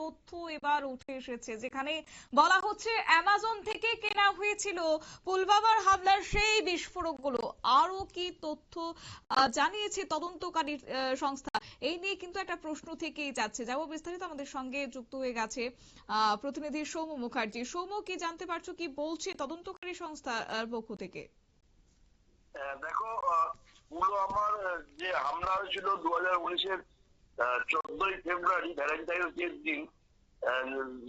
তথ্য এবার উঠে এসেছে, যেখানে বলা হচ্ছে অ্যামাজন থেকে কেনা হয়েছিল পুলওয়ামার হামলার সেই বিস্ফোরকগুলো। আরো কি তথ্য জানিয়েছে তদন্তকারী সংস্থা, এই নিয়ে কিন্তু একটা প্রশ্ন থেকেই যাচ্ছে। যাবো বিস্তারিত, আমাদের সঙ্গে যুক্ত হয়ে গেছে প্রতিনিধি সৌম্য মুখার্জি। সৌম্য, কি জানতে পারছো, কি বলছে তদন্তকারী সংস্থার পক্ষ থেকে? দেখো, পুলওয়ামার যে হামলা হয়েছিল 2019-এর 14ই ফেব্রুয়ারি, ভ্যালেন্টাইন্স ডের দিন,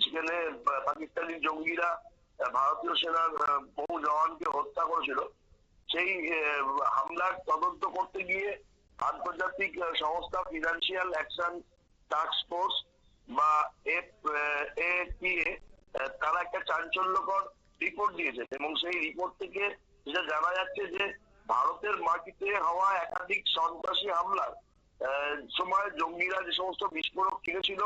সেখানে পাকিস্তানি জঙ্গিরা ভারতীয় সেনার বহু জওয়ানকে হত্যা করেছিল। সেই হামলার তদন্ত করতে গিয়ে আন্তর্জাতিক সংস্থা ফিনান্সিয়াল অ্যাকশন টাস্ক ফোর্স বা FATA তারা একটা চাঞ্চল্যকর রিপোর্ট দিয়েছে, এবং সেই রিপোর্ট থেকে যেটা জানা যাচ্ছে যে ভারতের মাটিতে হওয়া একাধিক সন্ত্রাসী হামলার সময় জঙ্গিরা যে সমস্ত বিস্ফোরক কিনেছিল,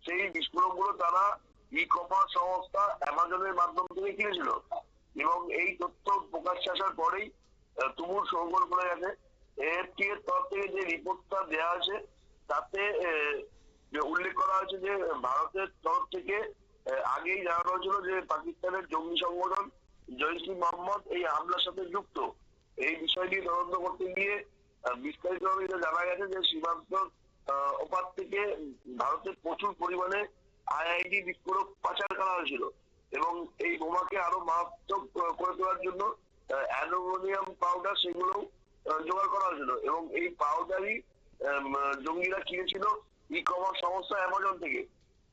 সেই বিস্ফোরক গুলো তারা ই কমার্স সংস্থা অ্যামাজনের মাধ্যম থেকে কিনেছিল। এবং এই তথ্য প্রকাশ্যে আসার পরেই তুমুল শোরগোল পড়ে গেছে। AFT এর তরফ থেকে যে রিপোর্টটা দেওয়া আছে তাতে উল্লেখ করা হয়েছে যে ভারতের তরফ থেকে আগেই জানানো হয়েছিল যে পাকিস্তানের জঙ্গি সংগঠন জৈশ-ই-মোহাম্মদ এই হামলার সাথে যুক্ত। এই বিষয়টি তদন্ত করতে গিয়ে বিস্তারিতভাবে এটা জানা গেছে যে সীমান্ত ওপার থেকে ভারতের প্রচুর পরিমাণে IID বিস্ফোরক পাচার করা হয়েছিল, এবং এই বোমাকে আরো মারাত্মক করে তোলার জন্য অ্যালুমিনিয়াম পাউডার সেগুলো জোগাড় করা হয়েছিল। এবং এই পাউডারই জঙ্গিরা কিনেছিল ই কমার্স সংস্থা অ্যামাজন থেকে।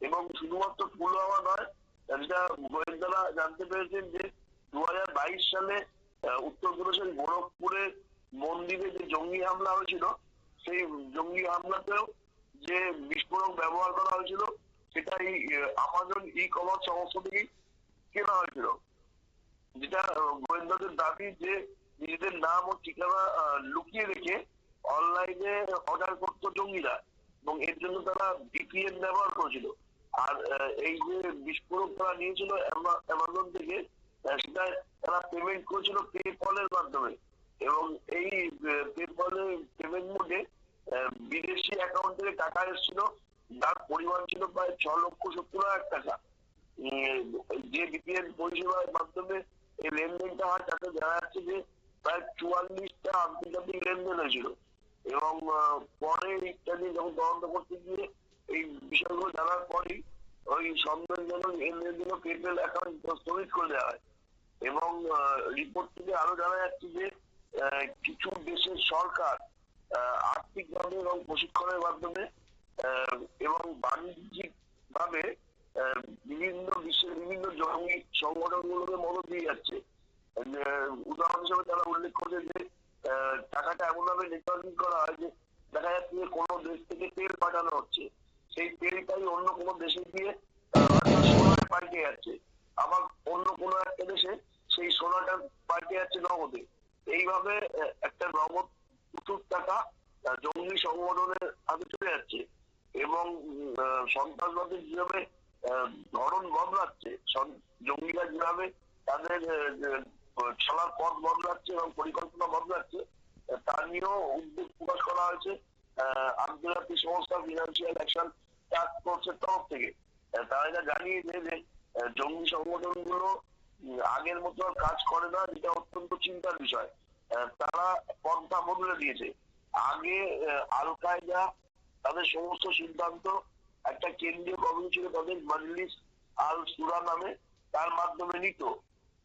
এবং শুধুমাত্র পুলওয়ামা নয়, যেটা গোয়েন্দারা জানতে পেরেছেন যে 2022 সালে উত্তরপ্রদেশের গোরখপুরের মন্দিরে যে জঙ্গি হামলা হয়েছিল, সেই জঙ্গি হামলাতেও যে বিস্ফোরক ব্যবহার করা হয়েছিল সেটা এই আমাজন ই কমার্স সংস্থা থেকেই কেনা হয়েছিল। যেটা গোয়েন্দাদের দাবি যে নিজেদের নাম ও ঠিকানা লুকিয়ে রেখে অনলাইনে অর্ডার করতো জঙ্গিরা, এবং এর জন্য তারা VPN ব্যবহার করেছিল। আর এই যে বিস্ফোরক তারা নিয়েছিল অ্যামাজন থেকে, সেটা তারা পেমেন্ট করেছিল পেপলের মাধ্যমে। এবং এই পেপলের পেমেন্ট মোডে বিদেশি অ্যাকাউন্ট থেকে টাকা এসেছিল, যার পরিমাণ ছিল প্রায় 6,70,000 টাকা। যে VPN পরিষেবার মাধ্যমে এই লেনদেনটা হয় তাতে জানা যাচ্ছে যে প্রায় 44টা আন্তর্জাতিক লেনদেন হয়েছিল। এবং পরে ইত্যাদি যখন তদন্ত করতে গিয়ে এই বিষয়গুলো জানার পরেই ওই সন্দেহজনক লেনদেনগুলো পেপল অ্যাকাউন্ট স্থগিত করে দেওয়া হয়। এবং রিপোর্ট থেকে আরো জানা যাচ্ছে যে কিছু দেশের সরকার আর্থিকভাবে এবং প্রশিক্ষণের মাধ্যমে এবং বাণিজ্যিক ভাবে বিভিন্ন বিশ্বের বিভিন্ন জঙ্গি সংগঠনগুলোকে মদত দিয়ে যাচ্ছে। উদাহরণ হিসেবে তারা উল্লেখ করছে যে টাকাটা এমন ভাবে নেটওয়ার্কিং করা হয় যে দেখা যাচ্ছে যে কোনো দেশ থেকে তেল পাঠানো হচ্ছে, সেই তেলটাই অন্য কোনো দেশে গিয়ে সোনায় পাল্টে যাচ্ছে, আবার অন্য কোনো একটা দেশে সেই সোনাটা পাল্টে যাচ্ছে নগদে। এইভাবে একটা নগদ প্রচুর টাকা জঙ্গি সংগঠনের হাতে চলে যাচ্ছে। এবং সন্ত্রাসবাদের যেভাবে ধরন বদলাচ্ছে, জঙ্গিরা যেভাবে তাদের চলার পথ বদলাচ্ছে এবং পরিকল্পনা বদলাচ্ছে, তা নিয়েও উদ্বেগ প্রকাশ করা হয়েছে আন্তর্জাতিক সংস্থা ফিনান্সিয়াল অ্যাকশন টাস্ক ফোর্সের তরফ থেকে। তারা এটা জানিয়েছে যে জঙ্গি সংগঠনগুলো আগের মতো আর কাজ করে না, যেটা অত্যন্ত চিন্তার বিষয়। তারা পন্থা বদলে দিয়েছে। আগে আল কায়দা তাদের সমস্ত সিদ্ধান্ত একটা কেন্দ্রীয় কমিটি ছিল তাদের মজলিস আল সুরা নামে, তার মাধ্যমে নিত।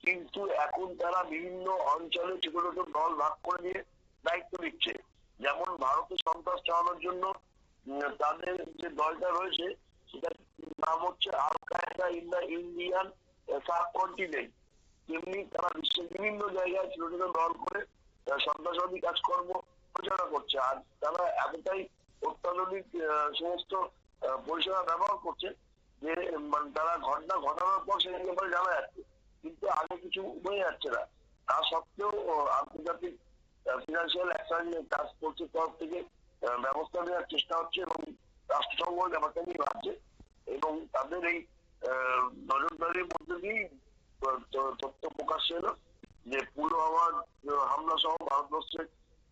কিন্তু এখন তারা বিভিন্ন অঞ্চলে ছোট ছোট দল ভাগ করে নিয়ে দায়িত্ব নিচ্ছে। যেমন ভারতে সন্ত্রাস চালানোর জন্য তাদের যে দলটা রয়েছে সেটার নাম হচ্ছে আল কায়দা ইন দ্য ইন্ডিয়ান সাবকন্টিনেন্ট। তেমনি তারা বিশ্বের বিভিন্ন জায়গায় ছোট ছোট দল করে সন্ত্রাসবাদী কাজকর্ম পরিচালনা করছে। আর তারা এতটাই অত্যাধুনিক সমস্ত পরিষেবা ব্যবহার করছে যে তারা ঘটনা ঘটানোর পর সেখানে ব্যাপারে জানা যাচ্ছে, কিন্তু আগে কিছু হয়ে যাচ্ছে না। তা সত্ত্বেও আন্তর্জাতিক ফিনান্সিয়াল অ্যাকশন টাস্ক ফোর্সের তরফ থেকে ব্যবস্থা নেওয়ার চেষ্টা হচ্ছে, এবং রাষ্ট্রসংঘ ব্যাপারটা নিয়ে ভাবছে। এবং তাদের এই নজরদারির মধ্যে দিয়েই তথ্য প্রকাশ্যে এলো যে পুলওয়ামার হামলা সহ ভারতবর্ষের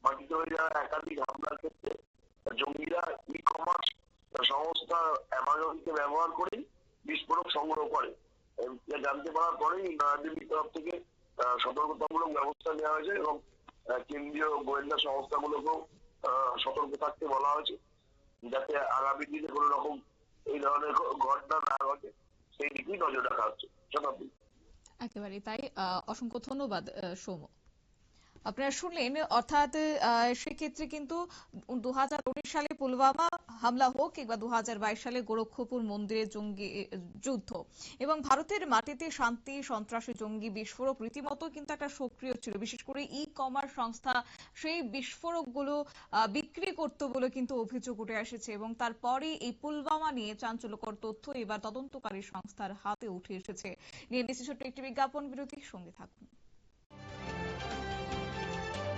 মাটিতে হয়ে যাওয়া একাধিক হামলার ক্ষেত্রে জঙ্গিরা ই কমার্স সংস্থা অ্যামাজনকে ব্যবহার করেই বিস্ফোরক সংগ্রহ করে। এটা জানতে পারার পরেই নয়াদিল্লির তরফ থেকে সতর্কতামূলক ব্যবস্থা নেওয়া হয়েছে এবং কেন্দ্রীয় গোয়েন্দা সংস্থাগুলোকেও সতর্ক থাকতে বলা হয়েছে, যাতে আগামী দিনে কোনো রকম এই ধরনের ঘটনা না ঘটে সেই দিকেই নজর রাখা হচ্ছে। শতাব্দী। একেবারে তাই। অসংখ্য ধন্যবাদ সৌম্য। আপনারা শুনলেন, অর্থাৎ সেক্ষেত্রে কিন্তু 2019 সালে পুলওয়ামা হামলা হোক কিংবা 2022 সালে গোরক্ষপুর মন্দিরে জঙ্গি যুদ্ধ এবং ভারতের মাটিতে শান্তি সন্ত্রাসী জঙ্গি বিস্ফোরক রীতিমতো কিন্তু একটা সক্রিয় ছিল। বিশেষ করে ই-কমার্স সংস্থা সেই বিস্ফোরকগুলো বিক্রি করত বলে কিন্তু অভিযোগ উঠে এসেছে এবং তারপরে এই পুলওয়ামা নিয়ে চাঞ্চল্যকর তথ্য এবার তদন্তকারী সংস্থার হাতে উঠে এসেছে। নিয়ে নিচ্ছি ছোট্ট একটি বিজ্ঞাপন বিরতি, সঙ্গে থাকুন।